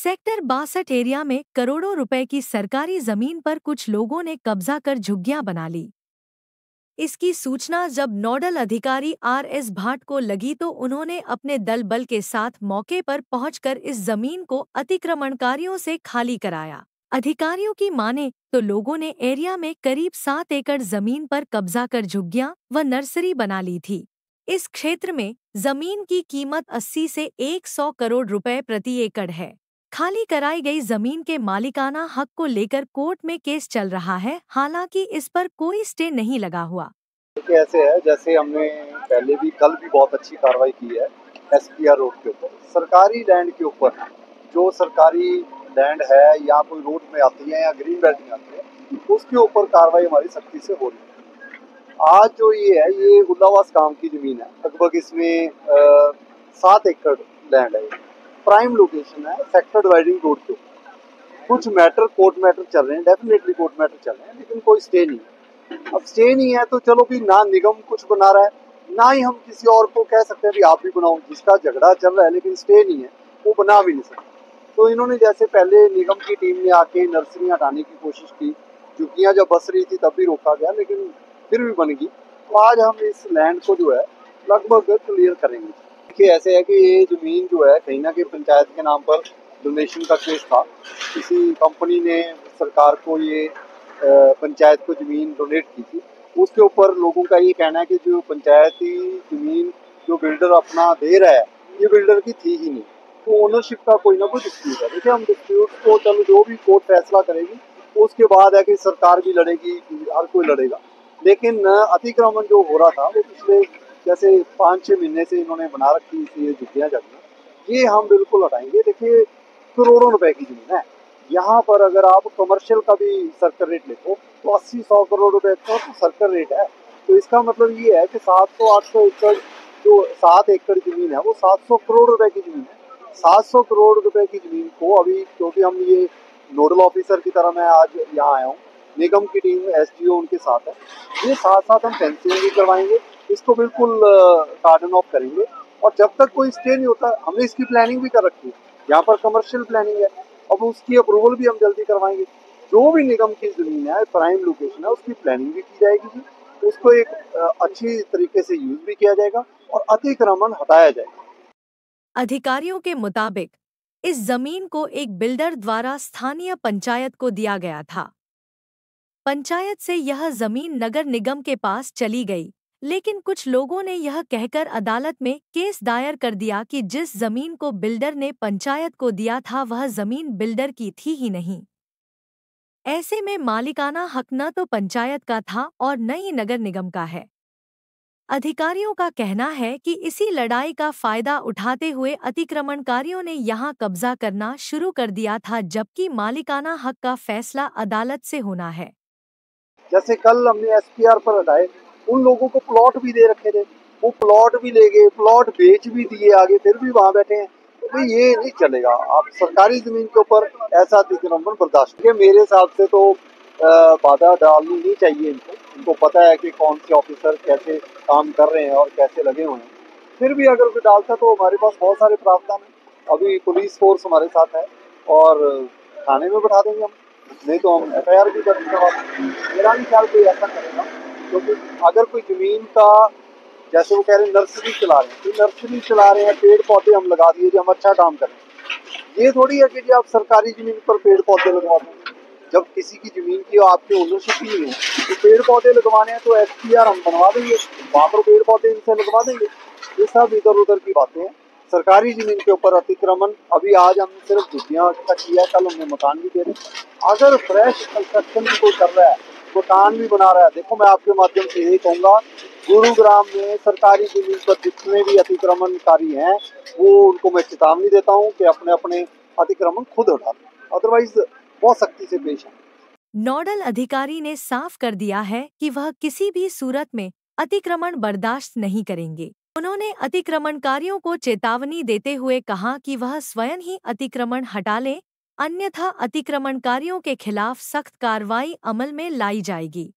Sector 62 area में करोड़ों रुपए की सरकारी जमीन पर कुछ लोगों ने कब्जा कर झुग्गियां बना ली। इसकी सूचना जब नोडल अधिकारी आर.एस. भाट को लगी तो उन्होंने अपने दल बल के साथ मौके पर पहुंचकर इस जमीन को अतिक्रमणकारियों से खाली कराया। अधिकारियों की माने तो लोगों ने एरिया में करीब 7 एकड़ जमीन पर कब्जा कर झुग्गियां व नर्सरी बना ली थी। इस क्षेत्र में जमीन की कीमत 80 से 100 करोड़ रुपए प्रति एकड़ है। खाली कराई गई जमीन के मालिकाना हक को लेकर कोर्ट में केस चल रहा है, हालांकि इस पर कोई स्टे नहीं लगा हुआ। ऐसे है जैसे हमने पहले भी कल भी बहुत अच्छी कार्रवाई की है एसपीआर रोड के ऊपर, सरकारी लैंड के ऊपर। जो सरकारी लैंड है या कोई रोड में आती है या ग्रीन बेल्ट में आती है, उसके ऊपर कार्रवाई हमारी सख्ती से हो रही है। आज जो ये है, ये उल्लावास गांव की जमीन है, लगभग इसमें 7 एकड़ लैंड है। प्राइम लोकेशन है सेक्टर डिवाइडिंग रोड के ऊपर। कुछ मैटर कोर्ट मैटर चल रहे हैं, डेफिनेटली कोर्ट मैटर चल रहे हैं, लेकिन कोई स्टे नहीं है। अब स्टे नहीं है तो चलो भी, ना निगम कुछ बना रहा है, ना ही हम किसी और को कह सकते हैं भी आप भी बनाओ। जिसका झगड़ा चल रहा है लेकिन स्टे नहीं है, वो बना भी नहीं सकता। तो इन्होंने जैसे पहले निगम की टीम ने आके नर्सरी हटाने की कोशिश की, झुग्गियां जब बस रही थी तब भी रोका गया, लेकिन फिर भी बन गई। तो आज हम इस लैंड को जो है लगभग क्लियर करेंगे। देखिए ऐसे है कि ये जमीन जो है कहीं ना कहीं पंचायत के नाम पर डोनेशन का केस था। किसी कंपनी ने सरकार को ये पंचायत को जमीन डोनेट की थी। उसके ऊपर लोगों का ये कहना है कि जो पंचायती जमीन जो बिल्डर अपना दे रहा है, ये बिल्डर की थी ही नहीं। तो ओनरशिप का कोई ना कोई डिस्प्यूट है। देखिए हम डिस्प्यूट को चलो जो भी कोर्ट फैसला करेगी उसके बाद है कि सरकार भी लड़ेगी, हर कोई लड़ेगा। लेकिन अतिक्रमण जो हो रहा था वो पिछले जैसे 5-6 महीने से इन्होंने बना रखी थी ये झुग्गियां जगह, ये हम बिल्कुल हटाएंगे। देखिए करोड़ों रुपए की जमीन है यहाँ पर। अगर आप कमर्शियल का भी सर्कल रेट देखो तो 80-100 करोड़ रुपए का तो सर्कल रेट है। तो इसका मतलब ये है कि 700-800 एकड़ जो 7 एकड़ जमीन है वो 700 करोड़ रुपए की जमीन है। 700 करोड़ रुपए की जमीन को अभी, क्योंकि हम ये नोडल ऑफिसर की तरह मैं आज यहाँ आया हूँ, निगम की टीम एसडीओ उनके साथ है, ये साथ साथ हम फेंसिंग भी करवाएंगे, इसको बिल्कुल कार्डन ऑफ करेंगे। और जब तक कोई स्टे नहीं होता, हमने इसकी प्लानिंग भी कर रखी है, यहाँ पर कमर्शियल प्लानिंग है, अब उसकी अप्रूवल भी हम जल्दी करवाएंगे। जो भी निगम की जमीन है, प्राइम लोकेशन है, उसकी प्लानिंग भी की जाएगी जी, उसको एक अच्छी तरीके से यूज भी किया जाएगा और अतिक्रमण हटाया जाएगा। अधिकारियों के मुताबिक इस जमीन को एक बिल्डर द्वारा स्थानीय पंचायत को दिया गया था। पंचायत से यह जमीन नगर निगम के पास चली गई, लेकिन कुछ लोगों ने यह कहकर अदालत में केस दायर कर दिया कि जिस जमीन को बिल्डर ने पंचायत को दिया था वह जमीन बिल्डर की थी ही नहीं। ऐसे में मालिकाना हक न तो पंचायत का था और न ही नगर निगम का है। अधिकारियों का कहना है कि इसी लड़ाई का फायदा उठाते हुए अतिक्रमणकारियों ने यहां कब्जा करना शुरू कर दिया था, जबकि मालिकाना हक का फैसला अदालत से होना है। जैसे कल हमने एसपीआर पर हटाए, उन लोगों को प्लॉट भी दे रखे थे, वो प्लॉट भी ले गए, प्लॉट बेच भी दिए आगे, फिर भी वहां बैठे हैं। तो भाई ये नहीं चलेगा। आप सरकारी जमीन के ऊपर ऐसा अतिक्रमण बर्दाश्त किए, मेरे हिसाब से तो बाधा डालनी नहीं चाहिए इनको। इनको पता है कि कौन से ऑफिसर कैसे काम कर रहे हैं और कैसे लगे हुए हैं। फिर भी अगर कोई डालता तो हमारे पास बहुत सारे प्रावधान है। अभी पुलिस फोर्स हमारे साथ है और थाने में बैठा देंगे हम, नहीं तो हम एफआईआर भी दर्ज करवा देंगे। मेरा नहीं ख्याल कोई ऐसा करेगा, क्योंकि अगर कोई जमीन का, जैसे वो कह रहे हैं नर्सरी चला रहे हैं, तो नर्सरी चला रहे हैं, पेड़ पौधे हम लगा दिए जो हम अच्छा काम करें, ये थोड़ी है कि जी आप सरकारी जमीन पर पेड़ पौधे लगवा दें। जब किसी की जमीन की आपके ओनरशिप ही नहीं है तो पेड़ पौधे लगवाने हैं तो एसपीआर हम बनवा देंगे, वहां पर पेड़ पौधे इनसे लगवा देंगे। ये सब इधर उधर की बातें हैं। सरकारी जमीन के ऊपर अतिक्रमण, अभी आज हमने सिर्फ झुग्गियां तक किया, कल हमने मकान भी दे रहे। अगर फ्रेश कंस्ट्रक्शन भी कोई कर रहा है, मकान भी बना रहा है, देखो मैं आपके माध्यम से यही कहूंगा, गुरुग्राम में सरकारी जमीन पर जितने भी अतिक्रमणकारी हैं, वो उनको मैं चेतावनी देता हूँ कि अपने अपने अतिक्रमण खुद हटा दें, अदरवाइज बहुत सख्ती से पेश आए। नोडल अधिकारी ने साफ कर दिया है कि वह किसी भी सूरत में अतिक्रमण बर्दाश्त नहीं करेंगे। उन्होंने अतिक्रमणकारियों को चेतावनी देते हुए कहा कि वह स्वयं ही अतिक्रमण हटा लें, अन्यथा अतिक्रमणकारियों के खिलाफ सख्त कार्रवाई अमल में लाई जाएगी।